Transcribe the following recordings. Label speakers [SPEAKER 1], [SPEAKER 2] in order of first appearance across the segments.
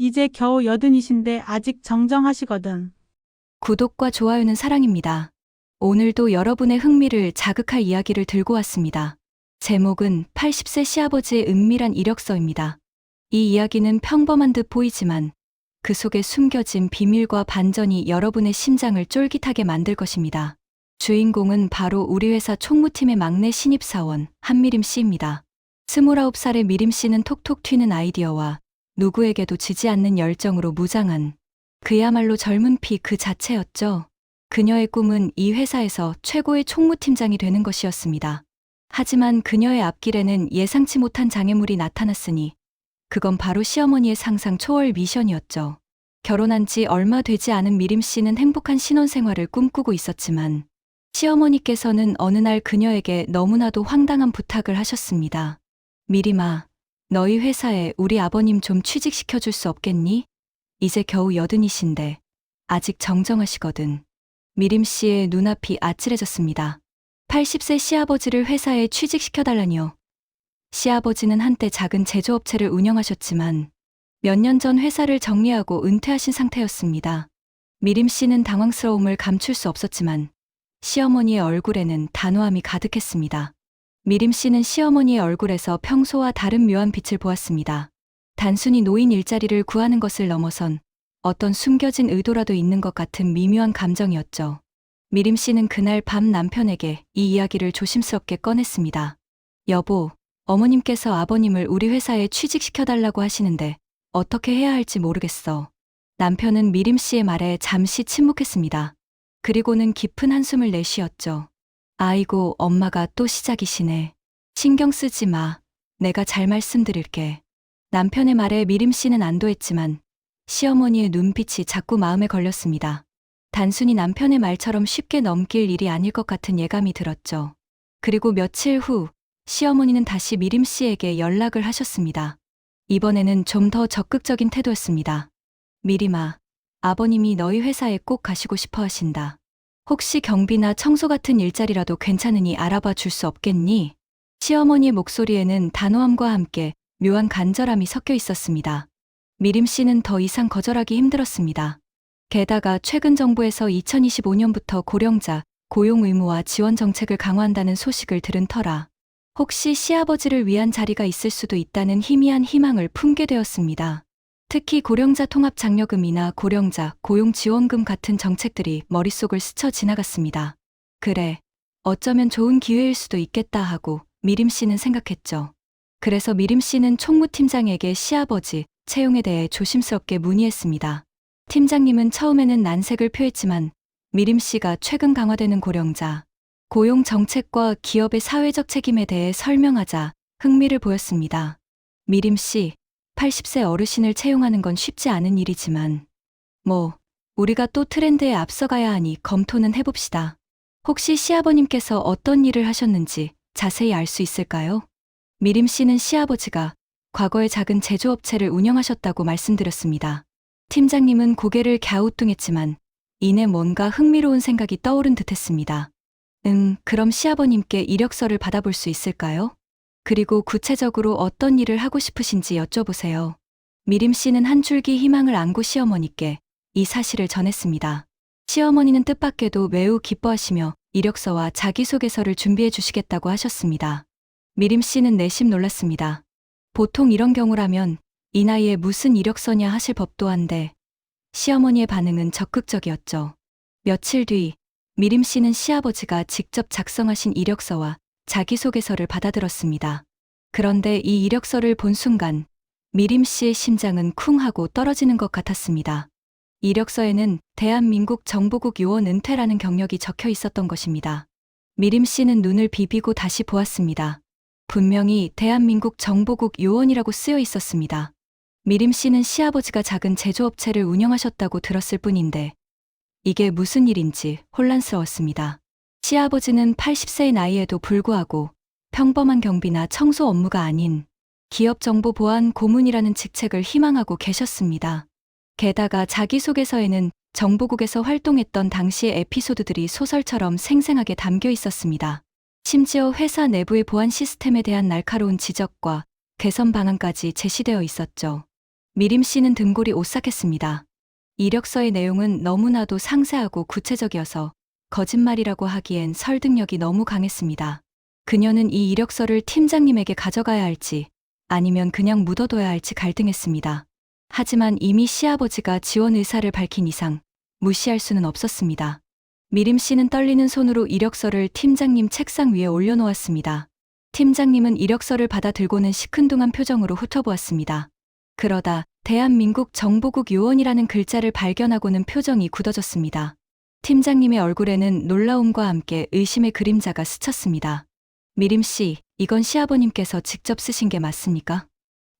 [SPEAKER 1] 이제 겨우 80이신데 아직 정정하시거든.
[SPEAKER 2] 구독과 좋아요는 사랑입니다. 오늘도 여러분의 흥미를 자극할 이야기를 들고 왔습니다. 제목은 80세 시아버지의 은밀한 이력서입니다. 이 이야기는 평범한 듯 보이지만 그 속에 숨겨진 비밀과 반전이 여러분의 심장을 쫄깃하게 만들 것입니다. 주인공은 바로 우리 회사 총무팀의 막내 신입사원 한미림 씨입니다. 29살의 미림 씨는 톡톡 튀는 아이디어와 누구에게도 지지 않는 열정으로 무장한 그야말로 젊은 피 그 자체였죠. 그녀의 꿈은 이 회사에서 최고의 총무팀장이 되는 것이었습니다. 하지만 그녀의 앞길에는 예상치 못한 장애물이 나타났으니 그건 바로 시어머니의 상상 초월 미션이었죠. 결혼한 지 얼마 되지 않은 미림 씨는 행복한 신혼생활을 꿈꾸고 있었지만 시어머니께서는 어느 날 그녀에게 너무나도 황당한 부탁을 하셨습니다. 미림아, 너희 회사에 우리 아버님 좀 취직시켜줄 수 없겠니? 이제 겨우 80이신데 아직 정정하시거든. 미림 씨의 눈앞이 아찔해졌습니다. 80세 시아버지를 회사에 취직시켜달라니요. 시아버지는 한때 작은 제조업체를 운영하셨지만 몇 년 전 회사를 정리하고 은퇴하신 상태였습니다. 미림 씨는 당황스러움을 감출 수 없었지만 시어머니의 얼굴에는 단호함이 가득했습니다. 미림 씨는 시어머니의 얼굴에서 평소와 다른 묘한 빛을 보았습니다. 단순히 노인 일자리를 구하는 것을 넘어선 어떤 숨겨진 의도라도 있는 것 같은 미묘한 감정이었죠. 미림 씨는 그날 밤 남편에게 이 이야기를 조심스럽게 꺼냈습니다. 여보, 어머님께서 아버님을 우리 회사에 취직시켜달라고 하시는데 어떻게 해야 할지 모르겠어. 남편은 미림 씨의 말에 잠시 침묵했습니다. 그리고는 깊은 한숨을 내쉬었죠. 아이고, 엄마가 또 시작이시네. 신경 쓰지 마. 내가 잘 말씀드릴게. 남편의 말에 미림 씨는 안도했지만 시어머니의 눈빛이 자꾸 마음에 걸렸습니다. 단순히 남편의 말처럼 쉽게 넘길 일이 아닐 것 같은 예감이 들었죠. 그리고 며칠 후 시어머니는 다시 미림 씨에게 연락을 하셨습니다. 이번에는 좀 더 적극적인 태도였습니다. 미림아, 아버님이 너희 회사에 꼭 가시고 싶어 하신다. 혹시 경비나 청소 같은 일자리라도 괜찮으니 알아봐 줄 수 없겠니? 시어머니의 목소리에는 단호함과 함께 묘한 간절함이 섞여 있었습니다. 미림 씨는 더 이상 거절하기 힘들었습니다. 게다가 최근 정부에서 2025년부터 고령자 고용 의무화 지원 정책을 강화한다는 소식을 들은 터라 혹시 시아버지를 위한 자리가 있을 수도 있다는 희미한 희망을 품게 되었습니다. 특히 고령자 통합 장려금이나 고령자 고용 지원금 같은 정책들이 머릿속을 스쳐 지나갔습니다. 그래, 어쩌면 좋은 기회일 수도 있겠다 하고 미림 씨는 생각했죠. 그래서 미림 씨는 총무팀장에게 시아버지 채용에 대해 조심스럽게 문의했습니다. 팀장님은 처음에는 난색을 표했지만 미림 씨가 최근 강화되는 고령자 고용 정책과 기업의 사회적 책임에 대해 설명하자 흥미를 보였습니다. 미림 씨, 80세 어르신을 채용하는 건 쉽지 않은 일이지만 우리가 또 트렌드에 앞서가야 하니 검토는 해봅시다. 혹시 시아버님께서 어떤 일을 하셨는지 자세히 알 수 있을까요? 미림 씨는 시아버지가 과거에 작은 제조업체를 운영하셨다고 말씀드렸습니다. 팀장님은 고개를 갸우뚱했지만 이내 뭔가 흥미로운 생각이 떠오른 듯했습니다. 그럼 시아버님께 이력서를 받아볼 수 있을까요? 그리고 구체적으로 어떤 일을 하고 싶으신지 여쭤보세요. 미림 씨는 한 줄기 희망을 안고 시어머니께 이 사실을 전했습니다. 시어머니는 뜻밖에도 매우 기뻐하시며 이력서와 자기소개서를 준비해 주시겠다고 하셨습니다. 미림 씨는 내심 놀랐습니다. 보통 이런 경우라면 이 나이에 무슨 이력서냐 하실 법도 한데 시어머니의 반응은 적극적이었죠. 며칠 뒤 미림 씨는 시아버지가 직접 작성하신 이력서와 자기소개서를 받아들었습니다. 그런데 이 이력서를 본 순간 미림 씨의 심장은 쿵 하고 떨어지는 것 같았습니다. 이력서에는 대한민국 정보국 요원 은퇴라는 경력이 적혀 있었던 것입니다. 미림 씨는 눈을 비비고 다시 보았습니다. 분명히 대한민국 정보국 요원이라고 쓰여 있었습니다. 미림 씨는 시아버지가 작은 제조업체를 운영하셨다고 들었을 뿐인데 이게 무슨 일인지 혼란스러웠습니다. 시아버지는 80세의 나이에도 불구하고 평범한 경비나 청소 업무가 아닌 기업정보보안 고문이라는 직책을 희망하고 계셨습니다. 게다가 자기소개서에는 정보국에서 활동했던 당시의 에피소드들이 소설처럼 생생하게 담겨 있었습니다. 심지어 회사 내부의 보안 시스템에 대한 날카로운 지적과 개선 방안까지 제시되어 있었죠. 미림 씨는 등골이 오싹했습니다. 이력서의 내용은 너무나도 상세하고 구체적이어서 거짓말이라고 하기엔 설득력이 너무 강했습니다. 그녀는 이 이력서를 팀장님에게 가져가야 할지 아니면 그냥 묻어둬야 할지 갈등했습니다. 하지만 이미 시아버지가 지원 의사를 밝힌 이상 무시할 수는 없었습니다. 미림 씨는 떨리는 손으로 이력서를 팀장님 책상 위에 올려놓았습니다. 팀장님은 이력서를 받아 들고는 시큰둥한 표정으로 훑어보았습니다. 그러다 대한민국 정보국 요원이라는 글자를 발견하고는 표정이 굳어졌습니다. 팀장님의 얼굴에는 놀라움과 함께 의심의 그림자가 스쳤습니다. 미림 씨, 이건 시아버님께서 직접 쓰신 게 맞습니까?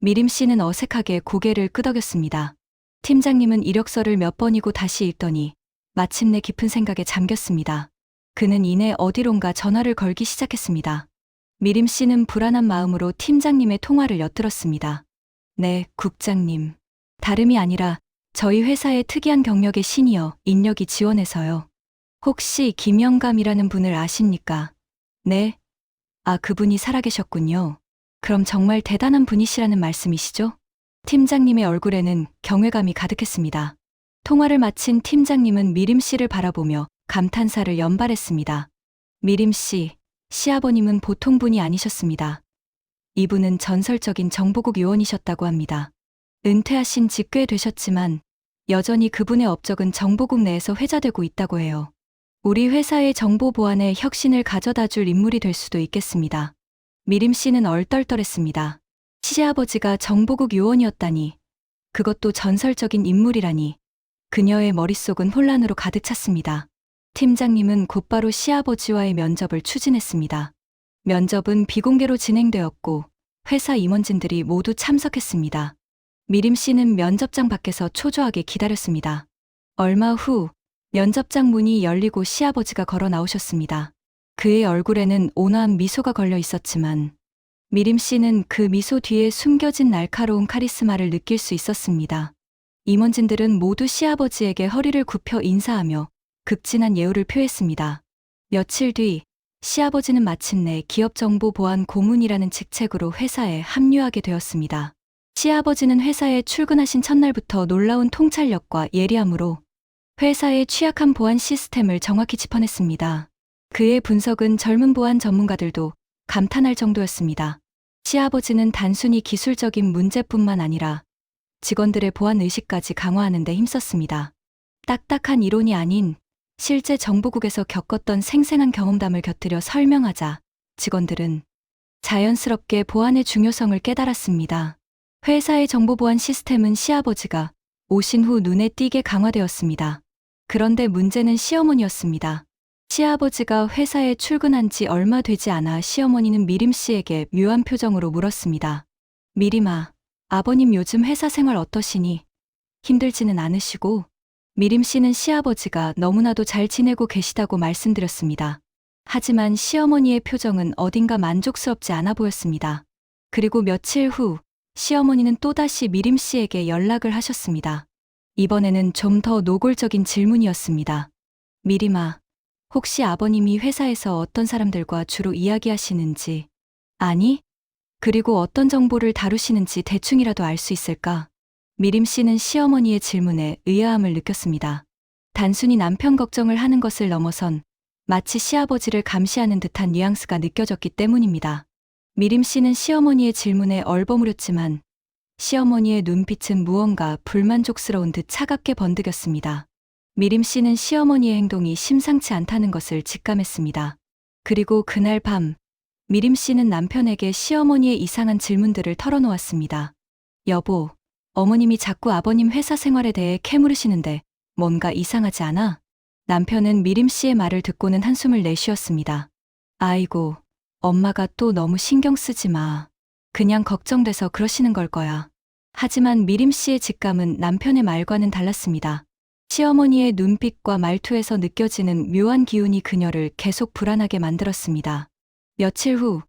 [SPEAKER 2] 미림 씨는 어색하게 고개를 끄덕였습니다. 팀장님은 이력서를 몇 번이고 다시 읽더니 마침내 깊은 생각에 잠겼습니다. 그는 이내 어디론가 전화를 걸기 시작했습니다. 미림 씨는 불안한 마음으로 팀장님의 통화를 엿들었습니다. 네, 국장님. 다름이 아니라 저희 회사의 특이한 경력의 시니어 인력이 지원해서요. 혹시 김영감이라는 분을 아십니까? 네. 아, 그분이 살아계셨군요. 그럼 정말 대단한 분이시라는 말씀이시죠? 팀장님의 얼굴에는 경외감이 가득했습니다. 통화를 마친 팀장님은 미림 씨를 바라보며 감탄사를 연발했습니다. 미림 씨, 시아버님은 보통 분이 아니셨습니다. 이분은 전설적인 정보국 요원이셨다고 합니다. 은퇴하신 지 꽤 되셨지만 여전히 그분의 업적은 정보국 내에서 회자되고 있다고 해요. 우리 회사의 정보 보안에 혁신을 가져다 줄 인물이 될 수도 있겠습니다. 미림 씨는 얼떨떨했습니다. 시아버지가 정보국 요원이었다니, 그것도 전설적인 인물이라니, 그녀의 머릿속은 혼란으로 가득 찼습니다. 팀장님은 곧바로 시아버지와의 면접을 추진했습니다. 면접은 비공개로 진행되었고 회사 임원진들이 모두 참석했습니다. 미림 씨는 면접장 밖에서 초조하게 기다렸습니다. 얼마 후 면접장 문이 열리고 시아버지가 걸어 나오셨습니다. 그의 얼굴에는 온화한 미소가 걸려 있었지만 미림 씨는 그 미소 뒤에 숨겨진 날카로운 카리스마를 느낄 수 있었습니다. 임원진들은 모두 시아버지에게 허리를 굽혀 인사하며 극진한 예우를 표했습니다. 며칠 뒤 시아버지는 마침내 기업정보보안 고문이라는 직책으로 회사에 합류하게 되었습니다. 시아버지는 회사에 출근하신 첫날부터 놀라운 통찰력과 예리함으로 회사의 취약한 보안 시스템을 정확히 짚어냈습니다. 그의 분석은 젊은 보안 전문가들도 감탄할 정도였습니다. 시아버지는 단순히 기술적인 문제뿐만 아니라 직원들의 보안 의식까지 강화하는 데 힘썼습니다. 딱딱한 이론이 아닌 실제 정보국에서 겪었던 생생한 경험담을 곁들여 설명하자 직원들은 자연스럽게 보안의 중요성을 깨달았습니다. 회사의 정보보안 시스템은 시아버지가 오신 후 눈에 띄게 강화되었습니다. 그런데 문제는 시어머니였습니다. 시아버지가 회사에 출근한 지 얼마 되지 않아 시어머니는 미림 씨에게 묘한 표정으로 물었습니다. 미림아, 아버님 요즘 회사 생활 어떠시니? 힘들지는 않으시고? 미림 씨는 시아버지가 너무나도 잘 지내고 계시다고 말씀드렸습니다. 하지만 시어머니의 표정은 어딘가 만족스럽지 않아 보였습니다. 그리고 며칠 후 시어머니는 또다시 미림 씨에게 연락을 하셨습니다. 이번에는 좀 더 노골적인 질문이었습니다. 미림아, 혹시 아버님이 회사에서 어떤 사람들과 주로 이야기하시는지, 아니, 그리고 어떤 정보를 다루시는지 대충이라도 알 수 있을까? 미림 씨는 시어머니의 질문에 의아함을 느꼈습니다. 단순히 남편 걱정을 하는 것을 넘어선 마치 시아버지를 감시하는 듯한 뉘앙스가 느껴졌기 때문입니다. 미림 씨는 시어머니의 질문에 얼버무렸지만 시어머니의 눈빛은 무언가 불만족스러운 듯 차갑게 번득였습니다. 미림 씨는 시어머니의 행동이 심상치 않다는 것을 직감했습니다. 그리고 그날 밤, 미림 씨는 남편에게 시어머니의 이상한 질문들을 털어놓았습니다. 여보, 어머님이 자꾸 아버님 회사 생활에 대해 캐물으시는데 뭔가 이상하지 않아? 남편은 미림 씨의 말을 듣고는 한숨을 내쉬었습니다. 아이고, 엄마가 또 너무 신경 쓰지 마. 그냥 걱정돼서 그러시는 걸 거야. 하지만 미림 씨의 직감은 남편의 말과는 달랐습니다. 시어머니의 눈빛과 말투에서 느껴지는 묘한 기운이 그녀를 계속 불안하게 만들었습니다. 며칠 후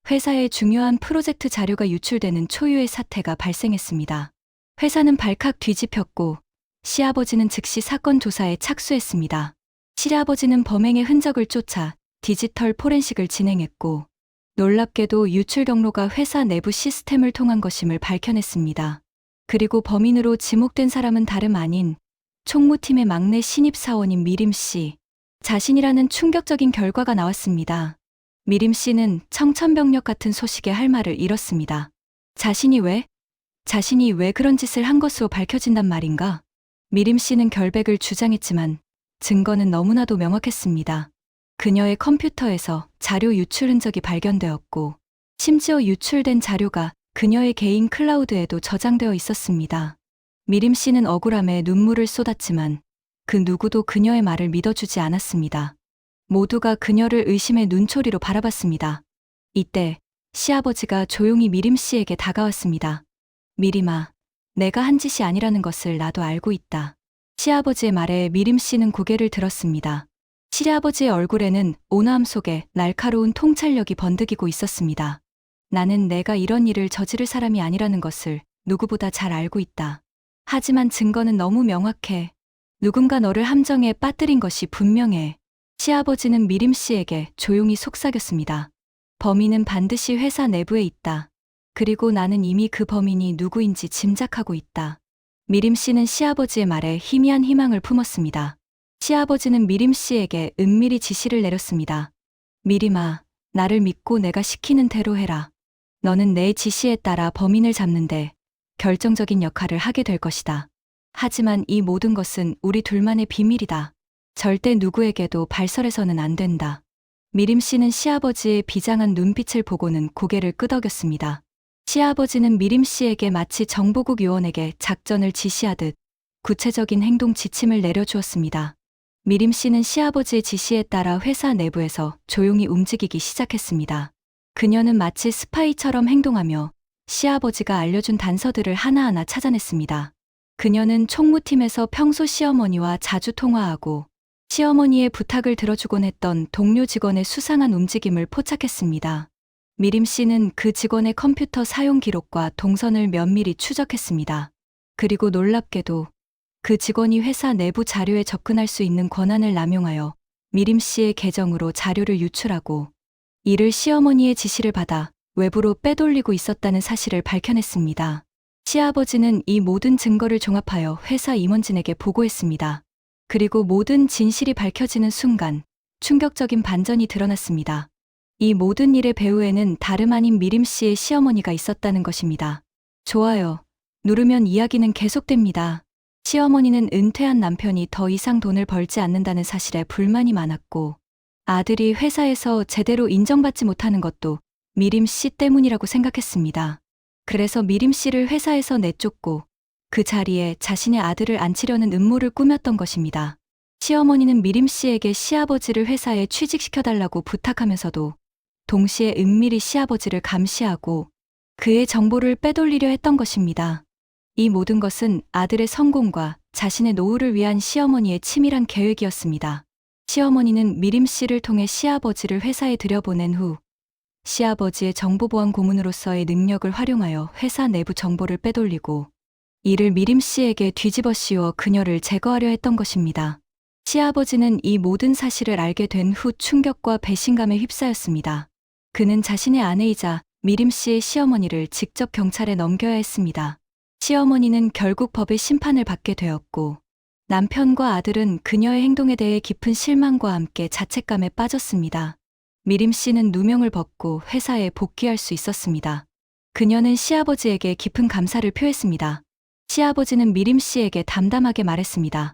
[SPEAKER 2] 회사의 중요한 프로젝트 자료가 유출되는 초유의 사태가 발생했습니다. 회사는 발칵 뒤집혔고 시아버지는 즉시 사건 조사에 착수했습니다. 시아버지는 범행의 흔적을 쫓아 디지털 포렌식을 진행했고 놀랍게도 유출 경로가 회사 내부 시스템을 통한 것임을 밝혀냈습니다. 그리고 범인으로 지목된 사람은 다름 아닌 총무팀의 막내 신입사원인 미림 씨. 자신이라는 충격적인 결과가 나왔습니다. 미림 씨는 청천벽력 같은 소식에 할 말을 잃었습니다. 자신이 왜 그런 짓을 한 것으로 밝혀진단 말인가? 미림 씨는 결백을 주장했지만 증거는 너무나도 명확했습니다. 그녀의 컴퓨터에서 자료 유출 흔적이 발견되었고, 심지어 유출된 자료가 그녀의 개인 클라우드에도 저장되어 있었습니다. 미림 씨는 억울함에 눈물을 쏟았지만 그 누구도 그녀의 말을 믿어주지 않았습니다. 모두가 그녀를 의심의 눈초리로 바라봤습니다. 이때 시아버지가 조용히 미림 씨에게 다가왔습니다. 미림아, 내가 한 짓이 아니라는 것을 나도 알고 있다. 시아버지의 말에 미림 씨는 고개를 들었습니다. 시아버지의 얼굴에는 온화함 속에 날카로운 통찰력이 번득이고 있었습니다. 나는 내가 이런 일을 저지를 사람이 아니라는 것을 누구보다 잘 알고 있다. 하지만 증거는 너무 명확해. 누군가 너를 함정에 빠뜨린 것이 분명해. 시아버지는 미림 씨에게 조용히 속삭였습니다. 범인은 반드시 회사 내부에 있다. 그리고 나는 이미 그 범인이 누구인지 짐작하고 있다. 미림 씨는 시아버지의 말에 희미한 희망을 품었습니다. 시아버지는 미림 씨에게 은밀히 지시를 내렸습니다. 미림아, 나를 믿고 내가 시키는 대로 해라. 너는 내 지시에 따라 범인을 잡는데 결정적인 역할을 하게 될 것이다. 하지만 이 모든 것은 우리 둘만의 비밀이다. 절대 누구에게도 발설해서는 안 된다. 미림 씨는 시아버지의 비장한 눈빛을 보고는 고개를 끄덕였습니다. 시아버지는 미림 씨에게 마치 정보국 요원에게 작전을 지시하듯 구체적인 행동 지침을 내려주었습니다. 미림 씨는 시아버지의 지시에 따라 회사 내부에서 조용히 움직이기 시작했습니다. 그녀는 마치 스파이처럼 행동하며 시아버지가 알려준 단서들을 하나하나 찾아냈습니다. 그녀는 총무팀에서 평소 시어머니와 자주 통화하고 시어머니의 부탁을 들어주곤 했던 동료 직원의 수상한 움직임을 포착했습니다. 미림 씨는 그 직원의 컴퓨터 사용 기록과 동선을 면밀히 추적했습니다. 그리고 놀랍게도 그 직원이 회사 내부 자료에 접근할 수 있는 권한을 남용하여 미림 씨의 계정으로 자료를 유출하고 이를 시어머니의 지시를 받아 외부로 빼돌리고 있었다는 사실을 밝혀냈습니다. 시아버지는 이 모든 증거를 종합하여 회사 임원진에게 보고했습니다. 그리고 모든 진실이 밝혀지는 순간 충격적인 반전이 드러났습니다. 이 모든 일의 배후에는 다름 아닌 미림 씨의 시어머니가 있었다는 것입니다. 좋아요. 누르면 이야기는 계속됩니다. 시어머니는 은퇴한 남편이 더 이상 돈을 벌지 않는다는 사실에 불만이 많았고 아들이 회사에서 제대로 인정받지 못하는 것도 미림 씨 때문이라고 생각했습니다. 그래서 미림 씨를 회사에서 내쫓고 그 자리에 자신의 아들을 앉히려는 음모를 꾸몄던 것입니다. 시어머니는 미림 씨에게 시아버지를 회사에 취직시켜달라고 부탁하면서도 동시에 은밀히 시아버지를 감시하고 그의 정보를 빼돌리려 했던 것입니다. 이 모든 것은 아들의 성공과 자신의 노후를 위한 시어머니의 치밀한 계획이었습니다. 시어머니는 미림 씨를 통해 시아버지를 회사에 들여보낸 후 시아버지의 정보보안 고문으로서의 능력을 활용하여 회사 내부 정보를 빼돌리고 이를 미림 씨에게 뒤집어 씌워 그녀를 제거하려 했던 것입니다. 시아버지는 이 모든 사실을 알게 된 후 충격과 배신감에 휩싸였습니다. 그는 자신의 아내이자 미림 씨의 시어머니를 직접 경찰에 넘겨야 했습니다. 시어머니는 결국 법의 심판을 받게 되었고 남편과 아들은 그녀의 행동에 대해 깊은 실망과 함께 자책감에 빠졌습니다. 미림 씨는 누명을 벗고 회사에 복귀할 수 있었습니다. 그녀는 시아버지에게 깊은 감사를 표했습니다. 시아버지는 미림 씨에게 담담하게 말했습니다.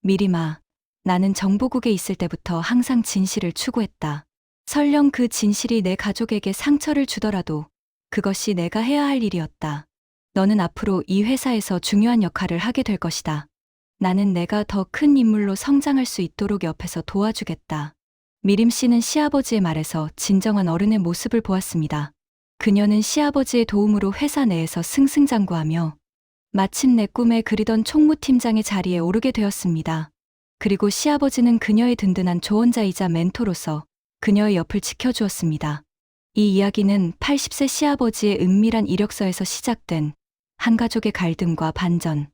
[SPEAKER 2] 미림아, 나는 정보국에 있을 때부터 항상 진실을 추구했다. 설령 그 진실이 내 가족에게 상처를 주더라도 그것이 내가 해야 할 일이었다. 너는 앞으로 이 회사에서 중요한 역할을 하게 될 것이다. 나는 내가 더 큰 인물로 성장할 수 있도록 옆에서 도와주겠다. 미림 씨는 시아버지의 말에서 진정한 어른의 모습을 보았습니다. 그녀는 시아버지의 도움으로 회사 내에서 승승장구하며 마침내 꿈에 그리던 총무팀장의 자리에 오르게 되었습니다. 그리고 시아버지는 그녀의 든든한 조언자이자 멘토로서 그녀의 옆을 지켜주었습니다. 이 이야기는 80세 시아버지의 은밀한 이력서에서 시작된 한 가족의 갈등과 반전,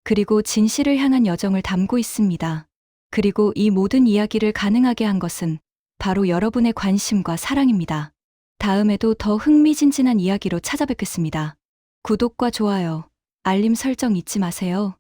[SPEAKER 2] 그리고 진실을 향한 여정을 담고 있습니다. 그리고 이 모든 이야기를 가능하게 한 것은 바로 여러분의 관심과 사랑입니다. 다음에도 더 흥미진진한 이야기로 찾아뵙겠습니다. 구독과 좋아요, 알림 설정 잊지 마세요.